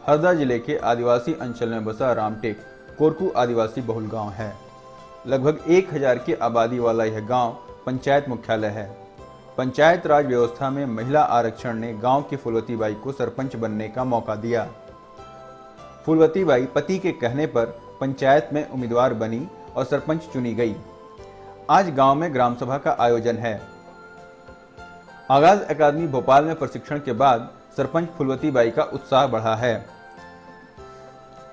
हरदा जिले के आदिवासी अंचल में बसा रामटेक कोरकू आदिवासी बहुल गांव है। लगभग 1000 की आबादी वाला यह गांव पंचायत मुख्यालय है। पंचायत राज व्यवस्था में महिला आरक्षण ने गांव की फूलवती बाई को सरपंच बनने का मौका दिया। फूलवती बाई पति के कहने पर पंचायत में उम्मीदवार बनी और सरपंच चुनी गई। आज गांव में ग्राम सभा का आयोजन है। आगाज अकादमी भोपाल में प्रशिक्षण के बाद सरपंच फूलवती बाई का उत्साह बढ़ा है।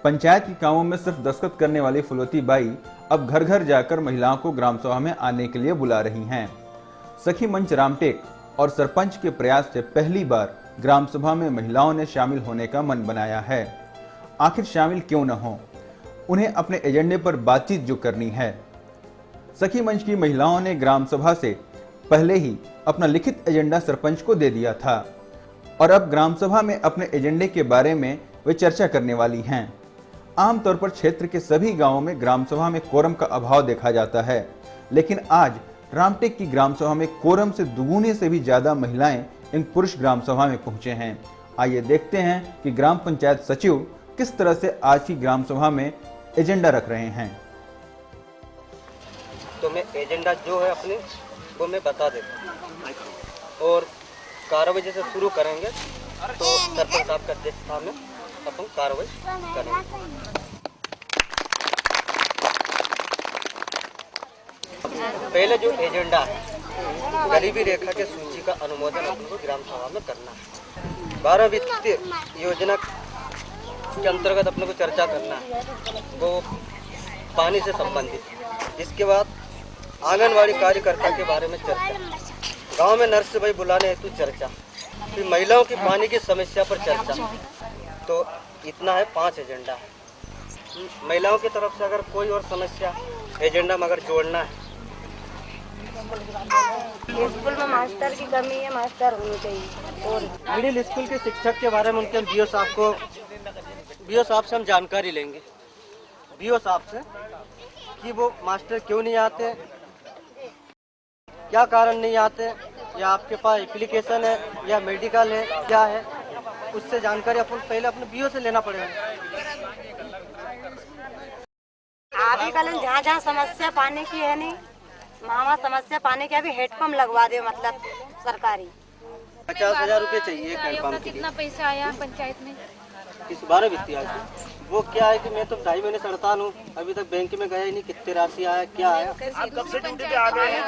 पंचायत के कामों में सिर्फ दस्तखत करने वाली फूलवती बाई अब घर घर जाकर महिलाओं को ग्राम सभा में आने के लिए बुला रही हैं। सखी मंच रामटेक और सरपंच के प्रयास से पहली बार ग्राम सभा में महिलाओं ने शामिल होने का मन बनाया है। आखिर शामिल क्यों न हो, उन्हें अपने एजेंडे पर बातचीत जो करनी है। सखी मंच की महिलाओं ने ग्राम सभा से पहले ही अपना लिखित एजेंडा सरपंच को दे दिया था और अब ग्राम सभा में अपने एजेंडे के बारे में वे चर्चा करने वाली हैं। आमतौर पर क्षेत्र के सभी गांवों में ग्राम सभा में कोरम का अभाव देखा जाता है, लेकिन आज रामटेक की ग्राम सभा में कोरम से दुगुने से भी ज्यादा महिलाएं इन पुरुष ग्राम सभा में पहुंचे हैं। आइए देखते हैं कि ग्राम पंचायत सचिव किस तरह से आज की ग्राम सभा में एजेंडा रख रहे हैं। तो मैं एजेंडा जो है अपने वो मैं बता देता हूँ और कार्रवाई जैसे शुरू करेंगे तो सरपंच साहब का अध्यक्षता में अपन कार्रवाई करेंगे। पहले जो एजेंडा है गरीबी रेखा के सूची का अनुमोदन अपन को ग्राम सभा में करना है। 12 वित्तीय योजना के अंतर्गत अपने को चर्चा करना है, वो पानी से संबंधित। इसके बाद आंगनवाड़ी कार्यकर्ता के बारे में चर्चा, गांव में नर्स भाई बुलाने हेतु चर्चा, फिर महिलाओं की पानी की समस्या पर चर्चा। तो इतना है 5 एजेंडा है। महिलाओं की तरफ से अगर कोई और समस्या एजेंडा में अगर जोड़ना है। स्कूल में मास्टर की कमी है, मास्टर होनी चाहिए। और मिडिल स्कूल के शिक्षक के बारे में उनके बीओ साहब से हम जानकारी लेंगे, बीओ साहब से, कि वो मास्टर क्यों नहीं आते, क्या कारण नहीं आते, या आपके पास एप्लीकेशन है या मेडिकल है, क्या है, उससे जानकारी अपन पहले अपने बीओ से लेना पड़ेगा। अभी कल जहाँ समस्या पानी की है नहीं, वहाँ समस्या पानी की अभी हेडपम्प लगवा दे, मतलब सरकारी। 50,000 रुपये चाहिए एक हैंडपम्प के लिए। कितना पैसा आया पंचायत में? इस 12 वित्तीय आया। वो क्या है कि मैं तो 2.5 महीने से हड़ताल हूँ, अभी तक बैंक में गया ही नहीं, कितनी राशि आया क्या आया। आप कब से ड्यूटी पे आ गए हैं?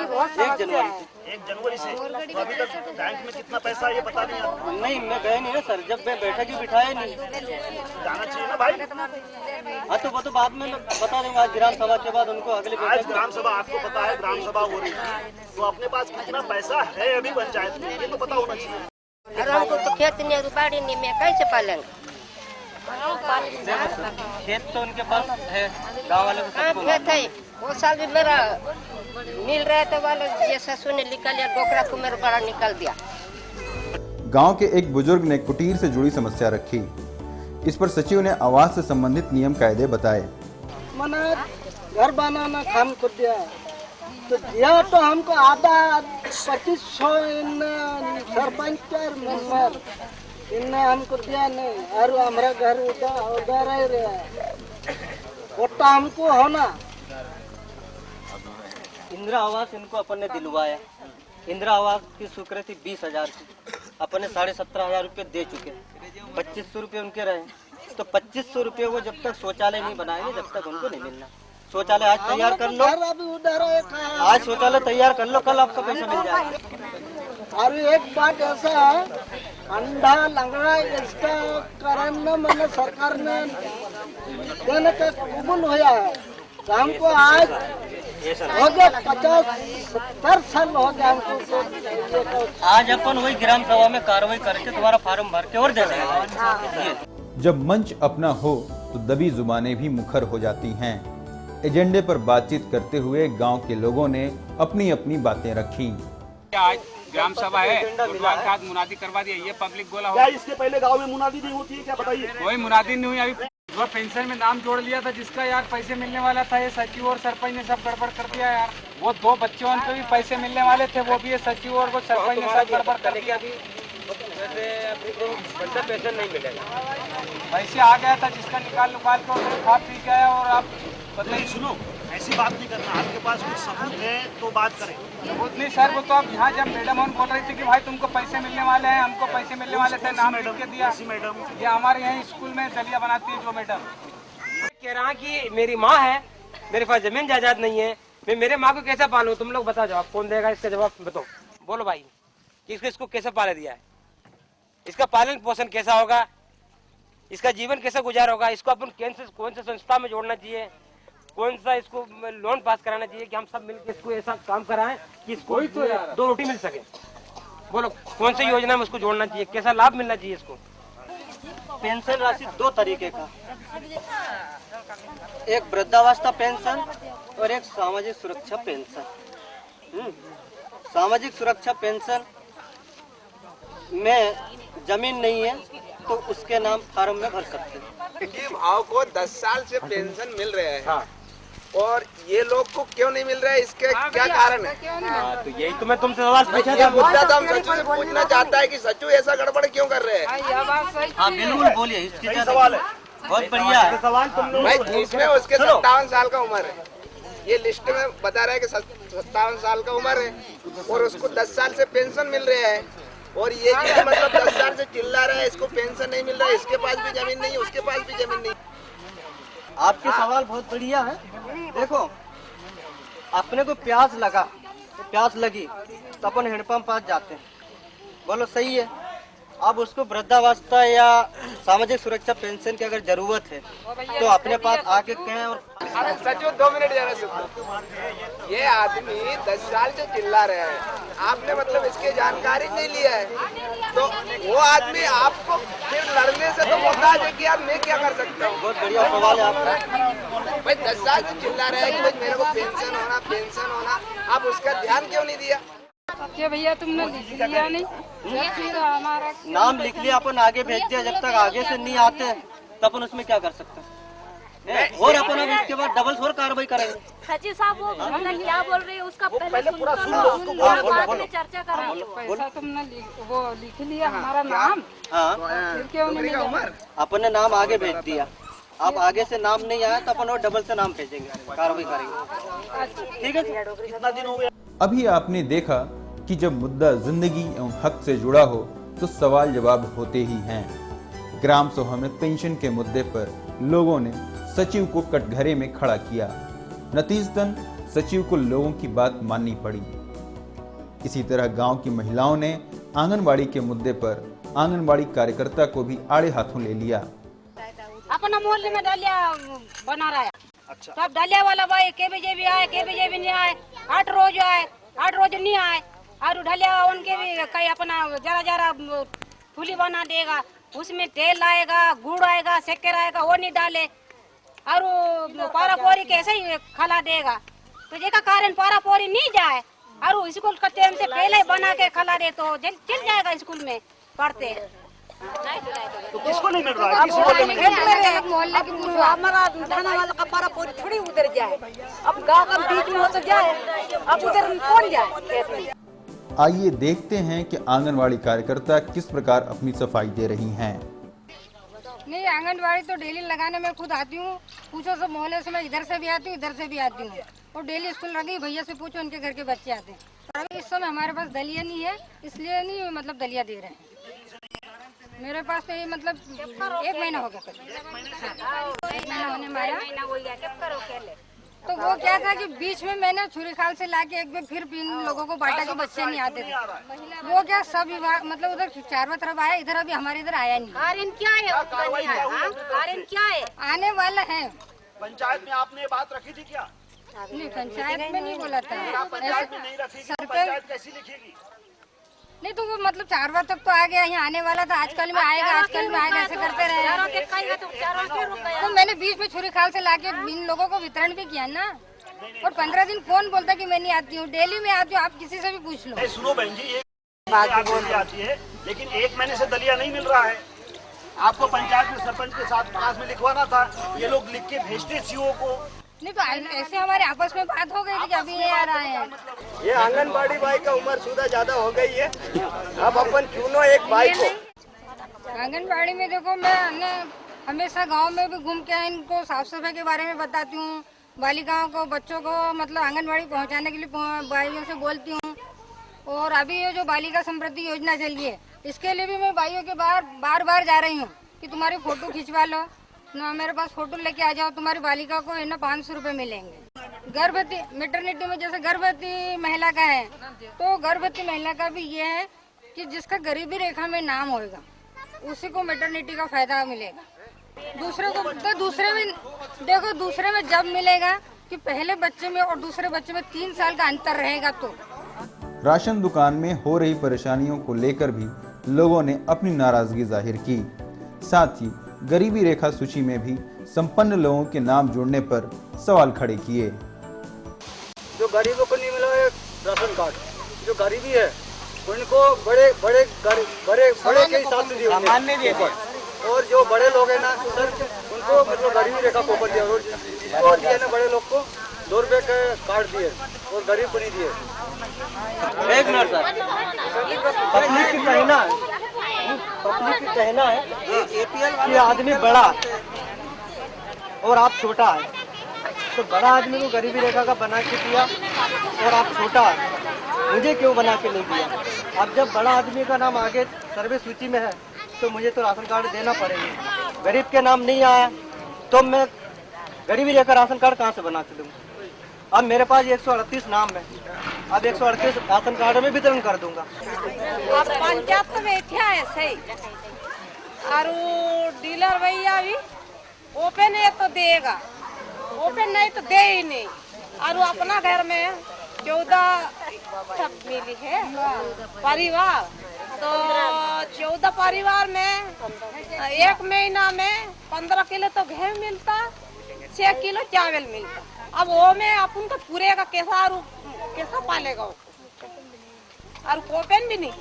1 जनवरी से। तो अभी तक बैंक में कितना पैसा है ये पता नहीं आपको? नहीं, मैं गया नहीं ना सर, जब मैं बैठक ही बिठाया नहीं। जाना चाहिए ना भाई। हाँ तो वो तो बाद में बता देंगे, आज ग्राम सभा के बाद उनको अगले आज ग्राम सभा, आपको पता है ग्राम सभा हो रही है, तो अपने पास कितना पैसा है अभी पंचायत में, ये तो पता होना चाहिए। अरे हमको तो खेत नहीं, रुपाड़ी नहीं, मैं कैसे पालेंगे? खेत तो उनके पास है, गाँव वाले को सबको खेत है, वो साल भी मेरा मिल रहा है, तो वाले ये ससुर ने निकल लिया, डोकरा को मेरा बड़ा निकल दिया। गांव के एक बुजुर्ग ने कुटीर से जुड़ी समस्या रखी। इस पर सचिव ने आवास से संबंधित नियम कायदे बताए। मना घर बनाना काम कर दिया, तो दिया तो हमको आधा 2500 सरपंच मेंबर इन्हें हमको दिया नहीं, और हमारा घर उधर ही रहा है, वो तो हमको होना। इंदिरा आवास इनको अपन ने दिलवाया। इंदिरा आवास की स्वीकृति 20,000 की, अपन ने 17,500 रुपये दे चुके, 2500 रुपये उनके रहे। तो 2500 रुपये वो जब तक शौचालय नहीं बनाएंगे तब तक उनको नहीं मिलना। शौचालय आज तैयार कर लो, आज शौचालय तैयार कर लो, कल आपका पैसा मिल जाएगा। और एक बात ऐसा है, अंडा लंगड़ा इसका कारण मैंने सरकार ने देने का कबूल हुआ है। तो हमको आज हो गया 50-70 साल हो गया हमको। आज अपन वही ग्राम सभा में कार्रवाई करके तुम्हारा फार्म भर के और दे देंगे। जब मंच अपना हो तो दबी जुबानें भी मुखर हो जाती हैं। एजेंडे पर बातचीत करते हुए गांव के लोगों ने अपनी अपनी बातें रखी। आज ग्राम सभा है, बुधवार का मुनादी करवा दिया, ये पब्लिक बोला क्या इसके पहले गांव में मुनादी नहीं होती है क्या, बताइए? कोई मुनादी नहीं हुई। अभी वो पेंशन में नाम जोड़ लिया था, जिसका यार पैसे मिलने वाला था, ये सचिव और सरपंच ने सब गड़बड़ कर दिया यार। वो 2 बच्चों पे भी पैसे मिलने वाले थे, वो भी ये सचिव और वो सरपंच ने सब गड़बड़ कर दिया। वृद्धा पेंशन नहीं मिलेगा। पैसे आ गया था जिसका निकाल के और खा पी गया और आप नहीं सुनो, ऐसी बात नहीं करना। आपके पास कुछ सबूत है तो बात करें। सबूत नहीं सर, वो तो आप यहाँ जब मैडम हम बोल रही थी कि भाई तुमको पैसे मिलने वाले हैं, हमको पैसे मिलने वाले थे, नाम लिख के दिया। मैडम ये हमारे यहाँ स्कूल में दलिया बनाती है जो मैडम। कह रहा कि मेरी माँ है, मेरे पास जमीन जायदाद नहीं है, मैं मेरे माँ को कैसे पालूं? तुम लोग बता जाओ, कौन देगा इसका जवाब? बताओ, बोलो भाई कि इसको कैसे पाले दिया है, इसका पालन पोषण कैसा होगा, इसका जीवन कैसे गुजार होगा, इसको अपन कौन से संस्था में जोड़ना चाहिए, कौन सा इसको लोन पास कराना चाहिए कि हम सब मिलकर इसको ऐसा काम कराएं कि इसको दो रोटी मिल सके। बोलो कौन सी योजना में उसको जोड़ना चाहिए, कैसा लाभ मिलना चाहिए इसको? पेंशन राशि दो तरीके का, एक वृद्धावस्था पेंशन और एक सामाजिक सुरक्षा पेंशन। सामाजिक सुरक्षा पेंशन में जमीन नहीं है तो उसके नाम फार्म में भर सकते हैं। कि भाव को 10 साल से पेंशन मिल रहे हैं। हाँ। और ये लोग को क्यों नहीं मिल रहा है, इसके क्या कारण है? तो यही तो मैं तुमसे सवाल पूछा था। मुद्दा तो हम सचिव से पूछना चाहता है कि सचिव ऐसा गड़बड़ क्यों कर रहे हैं? हाँ बिल्कुल बोलिए, इसकी क्या सवाल है? बहुत बढ़िया है सवाल तुम लोग। भाई इसमें उसके 57 साल का उम्र है, ये लिस्ट में बता रहा है कि 57 साल का उम्र है और उसको 10 साल से पेंशन मिल रहे हैं। और ये क्या मतलब 10 साल से चिल्ला रहा है इसको पेंशन नहीं मिल रहा है, इसके पास भी जमीन नहीं है, उसके पास भी जमीन नहीं। आपके सवाल बहुत बढ़िया है। देखो, अपने को प्यास लगा, प्यास लगी तो अपन हैंडपंप पास जाते हैं, बोलो सही है। अब उसको वृद्धावस्था या सामाजिक सुरक्षा पेंशन की अगर जरूरत है तो अपने पास आके कहें। और सचिव 2 मिनट जरा सुनो। ये आदमी 10 साल से चिल्ला रहा है, आपने मतलब इसकी जानकारी नहीं लिया है, तो वो आदमी आपको फिर लड़ने से तो मोहताज है कि यार मैं क्या कर सकता हूँ। बहुत बढ़िया सवाल है आपका। भाई 10 साल से चिल्ला रहा है कि भाई मेरे को पेंशन होना, आप उसका ध्यान क्यों नहीं दिया? क्या भैया तुमने लिख लिया नहीं? फिर हमारा नाम लिख लिया, अपन आगे भेज दिया, जब तक आगे से नहीं आते तो अपन उसमें क्या कर सकते हैं? और अपन अब इसके बाद डबल और कार्रवाई करेंगे। सचिव साहब वो मतलब क्या बोल रही है उसका पहले पूरा सुन लो, उसको बोलो। चर्चा कर रही है। पैसा तुमने वो लिख लिया हमारा नाम, हाँ, फिर क्यों नहीं मिला? अपन ने नाम आगे भेज दिया, अब आगे से नाम नहीं आया तो अपन और डबल से नाम भेजेंगे, कार्रवाई करेंगे। ठीक है, कितना दिन हो गया? अभी आपने देखा कि जब मुद्दा जिंदगी एवं हक से जुड़ा हो तो सवाल जवाब होते ही हैं। ग्राम सभा में पेंशन के मुद्दे पर लोगों ने सचिव को कटघरे में खड़ा किया। नतीजतन सचिव को लोगों की बात माननी पड़ी। इसी तरह गांव की महिलाओं ने आंगनबाड़ी के मुद्दे पर आंगनबाड़ी कार्यकर्ता को भी आड़े हाथों ले लिया। अपना मोहल्ले में डालिया बना रहा है। अच्छा। तो अब डालिया वाला भाई के बजे भी आए, के बजे भी नहीं आए, 8 रोज आए, 8 रोज नहीं आए। और डालिया उनके भी कहीं अपना जरा जरा फूली बना देगा, उसमें तेल आएगा, गुड़ आएगा, शक्कर आएगा, वो नहीं डाले और पारा पोरी कैसे ही खिला देगा। तो जेका कारण पारा पोरी नहीं जाए और स्कूल का टाइम से पहले ही बना के खिला दे तो चल जाएगा स्कूल में पढ़ते। तो किसको नहीं मिल रहा है? किसी को नहीं मिल रहा है? मोहल्ले की हमारा थाना वाला का पारा पोरी थोड़ी उधर जाए, अब गाँव का बीच में हो तो जाए, अब उधर कौन जाए? आइए देखते हैं कि आंगनवाड़ी कार्यकर्ता किस प्रकार अपनी सफाई दे रही हैं। नहीं, आंगनबाड़ी तो डेली लगाने में खुद आती हूँ। पूछो सब मोहल्ले से, मैं इधर से भी आती हूँ, इधर से भी आती हूँ। और डेली स्कूल लगी, भैया से पूछो, उनके घर के बच्चे आते हैं। अभी इस समय हमारे पास दलिया नहीं है, इसलिए नहीं मतलब दलिया दे रहे हैं। मेरे पास तो ये मतलब 1 महीना हो गया, 1 महीना होने में आया। तो वो क्या था कि बीच में मैंने छुरी खाल से लाके एक बार फिर इन लोगों को बांटा के बच्चे नहीं आते थे। वो क्या सब विभाग मतलब उधर चारों तरफ आया, इधर अभी हमारे इधर आया नहीं। कारण क्या है? कारण क्या है? आने वाला है। पंचायत में आपने ये बात रखी थी क्या? नहीं, पंचायत में नहीं बोला था। पंचायत में नहीं रखी थी, पंचायत कैसी लिखेगी? नहीं तो वो मतलब 4 बार तक तो आ गया, यहाँ आने वाला था, आजकल में आएगा, आजकल में आएगा, ऐसे करते रहे। तो मैंने बीच में छुरी खाल से लाके इन लोगों को वितरण भी किया ना। और 15 दिन कौन बोलता कि मैं नहीं आती हूँ? डेली में आती हूँ, आप किसी से भी पूछ लो। सुनो बहन जी, ये बात आती है, लेकिन 1 महीने से दलिया नहीं मिल रहा है। आपको पंचायत में सरपंच के साथ पास में लिखवाना था, ये लोग लिख के भेजते सीओ को। नहीं तो ऐसे हमारे आपस में बात हो गई थी कि अभी ये आ रहे हैं। ये आंगनबाड़ी भाई का उम्र सुधा ज्यादा हो गई है, अब अपन चुनो एक भाई को। आंगनबाड़ी में देखो मैं हमेशा गांव में भी घूम के इनको साफ सफाई के बारे में बताती हूँ, बालिकाओं को बच्चों को मतलब आंगनबाड़ी पहुँचाने के लिए भाइयों से बोलती हूँ। और अभी ये जो बालिका समृद्धि योजना चली है इसके लिए भी मैं भाइयों के बार बार जा रही हूँ कि तुम्हारी फोटो खिंचवा लो ना, मेरे पास फोटो लेके आ जाओ, तुम्हारी बालिका को है ना 500 रुपये मिलेंगे। गर्भवती मैटरनिटी में जैसे गर्भवती महिला का है तो गर्भवती महिला का भी ये है कि जिसका गरीबी रेखा में नाम होगा उसी को मैटरनिटी का फायदा मिलेगा। दूसरे को तो दूसरे में देखो, दूसरे में जब मिलेगा कि पहले बच्चे में और दूसरे बच्चे में 3 साल का अंतर रहेगा। तो राशन दुकान में हो रही परेशानियों को लेकर भी लोगों ने अपनी नाराजगी जाहिर की। साथ ही गरीबी रेखा सूची में भी संपन्न लोगों के नाम जोड़ने पर सवाल खड़े किए। जो गरीबों को नहीं मिला है राशन कार्ड, जो गरीबी है उनको बड़े बड़े के हिसाब से दिए, और जो बड़े लोग हैं ना सर उनको मतलब गरीबी रेखा को ऊपर दिया, और जिसको दिए ना बड़े लोग को 2 रुपए के कार्ड दिए और गरीब को नहीं दिए। एक मिनट सर, पब्लिक की कहना है कि आदमी बड़ा और आप छोटा है, तो बड़ा आदमी को गरीबी रेखा का बना के दिया और आप छोटा मुझे क्यों बना के नहीं दिया। अब जब बड़ा आदमी का नाम आगे सर्वे सूची में है तो मुझे तो राशन कार्ड देना पड़ेगा। गरीब के नाम नहीं आया तो मैं गरीबी रेखा राशन कार्ड कहाँ से बना के दूँगा। अब मेरे पास 138 नाम है, अब 138 राशन कार्ड में वितरण कर दूंगा। अब पंचायत में बैठा है सही, और डीलर भैया भी ओपन है तो देगा, ओपन नहीं तो दे ही नहीं। और अपना घर में 14 मिली है परिवार, तो 14 परिवार में 1 महीना में 15 किलो तो गेहूँ मिलता, 6 किलो चावल मिलता। अब वो में अपन को पूरे का कैसा पालेगा वो, और कोपेन भी नहीं,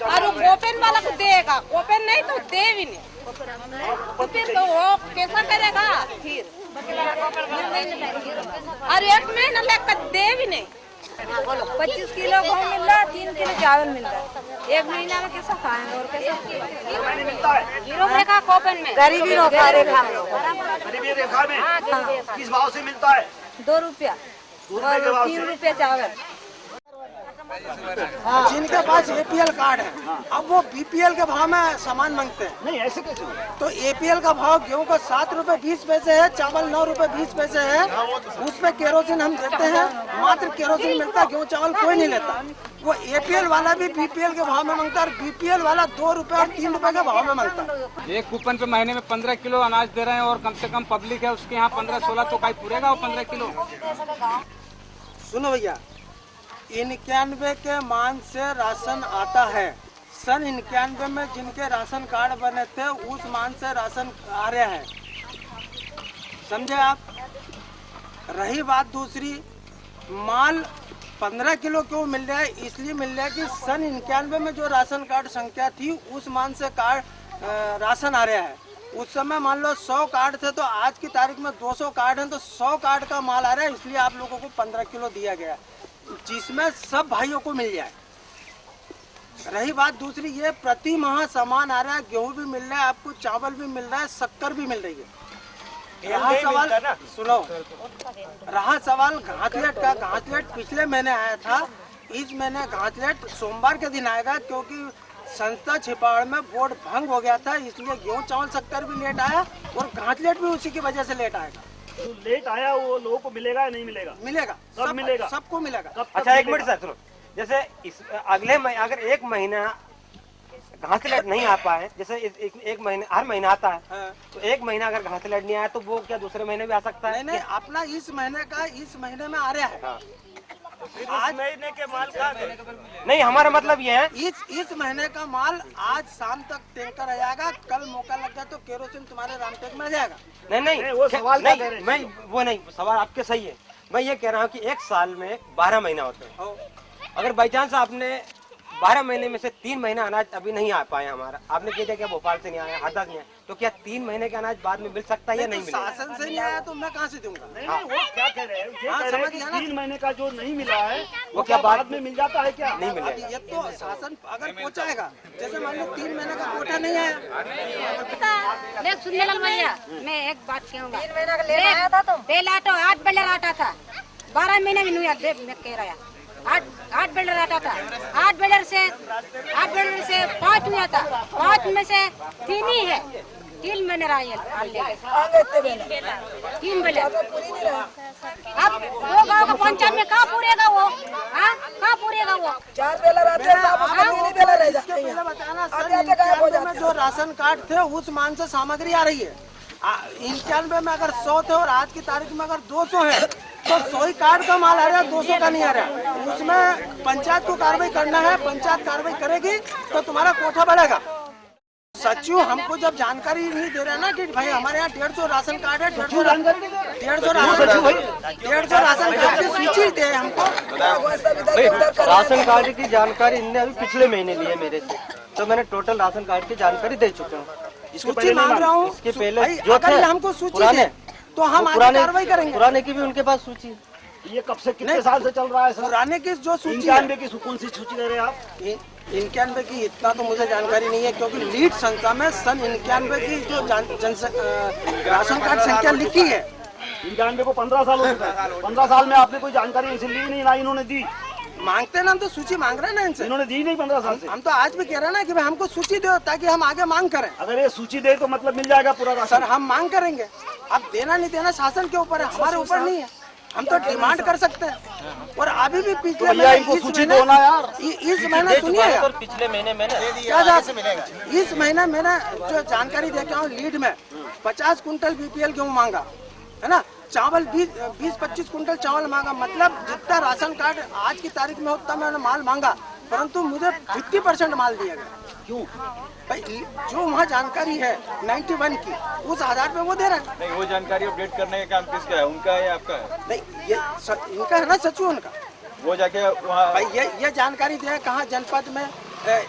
और कोपेन वाला को देगा, कोपेन नहीं तो दे भी नहीं, तो फिर तो वो कैसा करेगा फिर। और 1 महीना लेकर दे भी नहीं। 25 किलो गेहूँ मिल रहा, 3 किलो चावल मिल रहा है, 1 महीना में कैसा खाएंगे और कैसा मिलता है। जीरो रेखा कोपेन में गरीबी रेखा गरीबी रेखा में किस भाव से मिलता है? 2 रुपया और 3 रुपया चावल। जिनके पास एपीएल कार्ड है अब वो बीपीएल के भाव में सामान मांगते हैं। नहीं ऐसे कैसे? तो एपीएल का भाव गेहूं का 7 रुपए 20 पैसे है, चावल 9 रुपए 20 पैसे है। उसमें केरोसिन हम देते हैं, मात्र केरोसिन मिलता है, गेहूं चावल कोई नहीं लेता। वो एपीएल वाला भी बीपीएल के भाव में मांगता है, और बीपीएल वाला 2 रुपए और 3 रुपए के भाव में मांगता है। एक कूपन पे महीने में 15 किलो अनाज दे रहे हैं, और कम से कम पब्लिक है उसके यहाँ 15-16 तो कहीं पूरेगा वो 15 किलो। सुनो भैया, 91 के मान से राशन आता है। सन 91 में जिनके राशन कार्ड बने थे उस मान से राशन आ रहे हैं, समझे आप। रही बात दूसरी, माल 15 किलो क्यों मिल रहा है? इसलिए मिल रहा है कि सन 91 में जो राशन कार्ड संख्या थी उस मान से कार्ड राशन आ रहा है। उस समय मान लो 100 कार्ड थे, तो आज की तारीख में 200 कार्ड हैं, तो 100 कार्ड का माल आ रहा है, इसलिए आप लोगों को 15 किलो दिया गया, जिसमें सब भाइयों को मिल जाए। रही बात दूसरी, ये प्रति माह सामान आ रहा है, गेहूं भी मिल रहा है आपको, चावल भी मिल रहा है, शक्कर भी मिल रही है। रहा सवाल, सुनो, रहा सवाल घाटलेट का। घाटलेट पिछले महीने आया था, इस महीने घाटलेट सोमवार के दिन आएगा, क्योंकि संस्था छिपाड़ में बोर्ड भंग हो गया था, इसलिए गेहूं चावल शक्कर भी लेट आया और घाटलेट भी उसी की वजह से लेट आएगा। तो लेट आया वो लोगों को मिलेगा या नहीं मिलेगा? मिलेगा, सब मिलेगा, सबको मिलेगा। अच्छा एक मिनट सर सुनो, जैसे इस अगले अगर 1 महीना घासलेट नहीं आ पाए, जैसे एक महीने हर महीना आता है, तो 1 महीना अगर घासलेट नहीं आया तो वो क्या दूसरे महीने भी आ सकता है? नहीं, अपना इस महीने का इस महीने में आ रहा है। आज महीने के माल का नहीं, हमारा मतलब ये है इस महीने का माल आज शाम तक टैंकर आ जाएगा, कल मौका लग गया तो केरोसिन तुम्हारे रामटेक में आ जाएगा। नहीं वो सवाल नहीं, मैं वो नहीं, सवाल आपके सही है। मैं ये कह रहा हूँ कि 1 साल में 12 महीना होते हैं, अगर बाई चांस आपने 12 महीने में से 3 महीना अनाज अभी नहीं आ पाया हमारा। आपने कह दिया कि भोपाल से नहीं आया, हरदा से नहीं आया, तो क्या 3 महीने का अनाज बाद में मिल सकता है या नहीं मिलेगा? शासन से नहीं आया तो मैं कहाँ से दूंगा? नहीं नहीं, वो क्या कह रहे हैं, ये कह रहे हैं कि 3 महीने का जो नहीं मिला है वो क्या बाद में मिल जाता है क्या? नहीं मिलेगा। ये तो शासन अगर पहुँचाएगा, जैसे मान लो 3 महीने का कोटा नहीं आया। देख सुनने लग भैया, मैं एक बात कहूँगा। 3 महीना का लेना आया था तो पहला तो 8 बेलर आटा था, 12 महीने में नहीं आया। मैं कह रहा 8 बेलर आटा था, 8 बेलर से 5 हुआ था, 5 में से 3 ही है। 3 महीने रहा 3 बेलर। अब वो गाँव का पंचायत में कहाँ पूरेगा वो? हाँ कहाँ पूरेगा वो? 4 बेलर आते हैं, बताना जो राशन कार्ड थे उस मान से सामग्री आ रही है। 91 में अगर 100 थे और आज की तारीख में अगर 200 है तो 100 ही कार्ड का माल आ रहा है, 200 का नहीं आ रहा। उसमें पंचायत को कार्रवाई करना है, पंचायत कार्रवाई करेगी तो तुम्हारा कोठा बढ़ेगा। सचिव हमको जब जानकारी नहीं दे रहा ना कि भाई हमारे यहाँ 150 राशन कार्ड है, 150 राशन कार्ड की सूची दे हमको। राशन कार्ड की जानकारी इनने अभी पिछले महीने ली है मेरे से, तो मैंने टोटल राशन कार्ड की जानकारी दे चुका हूँ। सूची मांग रहा हूँ, इसके पहले जो थे हमको सूची पुराने, तो हम आगे कार्रवाई करेंगे। पुराने की भी उनके पास सूची। ये कब से कितने साल से चल रहा है सर? पुराने की जो सूची 91 की कौन सी सूची दे रहे हैं आप? 91 की इतना तो मुझे जानकारी नहीं है, क्योंकि लीड संख्या में सन 91 की जो राशन कार्ड संख्या लिखी है। 91 को 15 साल हो चुका है। 15 साल में आपने कोई जानकारी इनसे ली नहीं, ना इन्होंने दी। मांगते ना, हम तो सूची मांग रहे हैं ना इनसे। इन्होंने दी नहीं 15 साल से। हम तो आज भी कह रहे हैं ना कि भाई हमको सूची दो ताकि हम आगे मांग करें। अगर ये सूची दे तो मतलब मिल जाएगा पूरा राशन। सर हम मांग करेंगे, अब देना नहीं देना शासन के ऊपर है, हमारे ऊपर नहीं है। हम तो डिमांड कर सकते हैं। और अभी भी पिछले इनको सूची दो ना यार। इस महीने सुनिएगा, पिछले महीने मैंने इस महीने मैंने जो जानकारी दे के आऊँ लीड में 50 कुंटल BPL गेहूँ मांगा है ना, चावल 20-25 कुंटल चावल मांगा। मतलब जितना राशन कार्ड आज की तारीख में उतना मैंने माल मांगा, परंतु मुझे 50% माल दिया गया। क्यों भाई? जो वहाँ जानकारी है 91 की उस आधार पे वो दे रहा है। नहीं, वो जानकारी अपडेट करने का काम किसका है, उनका है या आपका है? नहीं ये इनका है ना, सचिव उनका। वो जाके वहाँ भाई ये जानकारी दे कहाँ जनपद में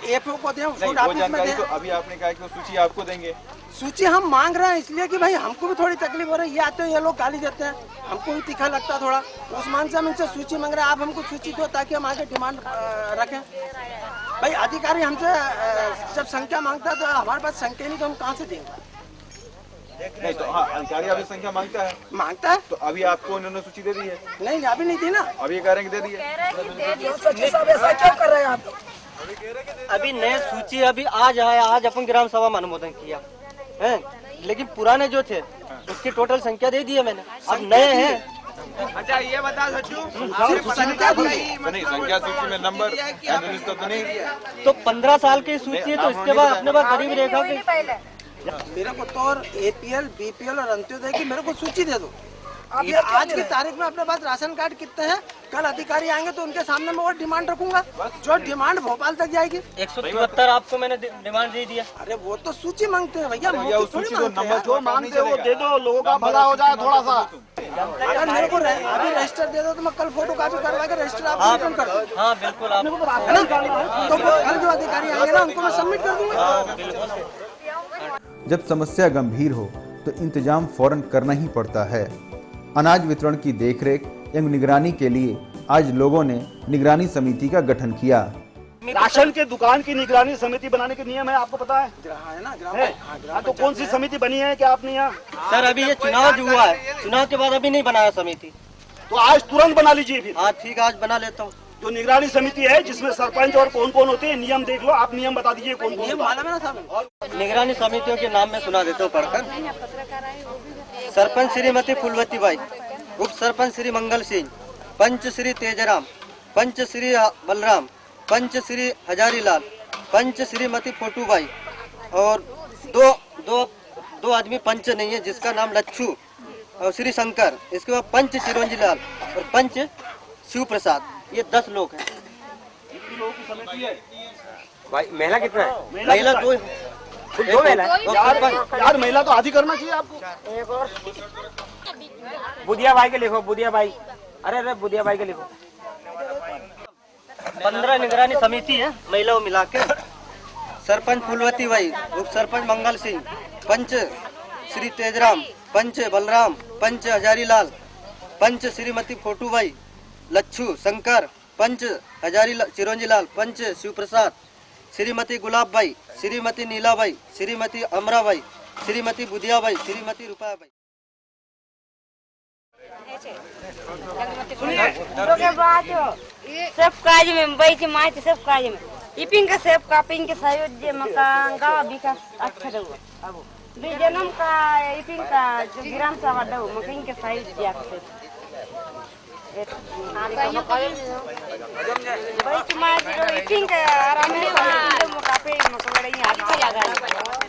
AFO को दे, फूड वो ऑफिस में जानकारी दे। तो अभी आपने कहा कि वो सूची आपको देंगे। सूची हम मांग रहे हैं इसलिए कि भाई हमको भी थोड़ी तकलीफ हो रही है। ये आते हैं ये लोग गाली देते हैं, हमको भी तीखा लगता है थोड़ा। उस मान से हम इनसे सूची मांग रहे हैं, आप हमको सूची दो ताकि हम आगे डिमांड रखें। भाई अधिकारी हमसे जब संख्या मांगता है तो हमारे पास संख्या नहीं, तो हम कहाँ से देंगे? नहीं तो हाँ, अधिकारी अभी संख्या मांगता है तो अभी आपको उन्होंने सूची दे दी है? नहीं अभी नहीं दी ना। अभी कह रहे हैं कि दे दी है। ऐसा क्यों कर रहे हैं आप? अभी नए सूची अभी आज आया, आज अपन ग्राम सभा में अनुमोदन किया है, लेकिन पुराने जो थे उसकी टोटल संख्या दे दी है मैंने। अब नए हैं। अच्छा ये बता सचू, संख्या दी नहीं, संख्या सूची में नंबर तो नहीं। तो 15 साल की सूची है, तो इसके बाद अपने पास गरीब रेखा की मेरे को तो और APL BPL और अंत्योदय की मेरे को सूची दे दो। ये आज की तारीख में अपने पास राशन कार्ड कितने हैं, कल अधिकारी आएंगे तो उनके सामने मैं और डिमांड रखूंगा, जो डिमांड भोपाल तक जाएगी। 173 आपको मैंने डिमांड दे दिया। अरे वो तो सूची मांगते हैं भैया, सूची तो नंबर जो मांगते हो दे दो, लोगों का भला हो जाए थोड़ा सा। अगर मेरे को अभी रजिस्टर दे दो तो मैं कल फोटो कॉपी करवा के रजिस्टर आपको रिटर्न कर दूँ। हाँ बिल्कुल, आप है ना, तो कल जो अधिकारी आएंगे ना उनको मैं सबमिट कर दूंगा। जब समस्या गंभीर हो तो इंतजाम फौरन करना ही पड़ता है। अनाज वितरण की देखरेख एवं निगरानी के लिए आज लोगों ने निगरानी समिति का गठन किया। राशन के दुकान की निगरानी समिति बनाने के नियम है, आपको पता है? है ना हाँ, तो कौन सी समिति बनी है क्या आपने यहाँ? सर अभी ये चुनाव जो हुआ है, चुनाव के बाद अभी नहीं बनाया समिति। तो आज तुरंत बना लीजिए फिर। हाँ ठीक है, आज बना लेता हूँ। जो निगरानी समिति है जिसमें सरपंच और कौन कौन होते हैं, नियम देख लो, आप नियम बता दीजिए कौन कौन। मालूम है ना साहब? निगरानी समितियों के नाम में सुना देता हूँ पढ़कर। सरपंच श्रीमती फुलवती बाई, उप सरपंच श्री मंगल सिंह, पंच श्री तेजराम, पंच श्री बलराम, पंच श्री हजारी लाल, पंच श्रीमती फोटूबाई और दो आदमी पंच नहीं है, जिसका नाम लच्छू और श्री शंकर। इसके बाद पंच चिरंजी लाल और पंच शिव प्रसाद। ये 10 लोग हैं। भाई महिला कितना है? महिला दो महिला यार महिला तो आधी करना चाहिए आपको। बुधिया भाई के लिखो, बुधिया भाई। अरे बुधिया भाई के लिखो। 15 निगरानी समिति है महिलाओं मिला के। सरपंच फूलवती बाई, उप सरपंच मंगल सिंह, पंच श्री तेजराम, पंच बलराम, पंच हजारीलाल, पंच श्रीमती फोटूबाई, लच्छू शंकर, पंच चिरंजी लाल, पंच शिव प्रसाद, श्रीमती गुलाबबाई, श्रीमती नीलाबाई, श्रीमती अमराबाई, श्रीमती बुधियाबाई, श्रीमती रूपाबाई। सब काज में बैठ माहिती सब काज में इपिंग का सब कापिंग के सायोज्य मकान गाँव विकास अच्छा रहो। अब जन्म का इपिंग का जो ग्राम सभा दो मकिंग के सायोज्य बैठ माहिती इपिंग का आराम है मकापे मकबड़े अच्छा लगा।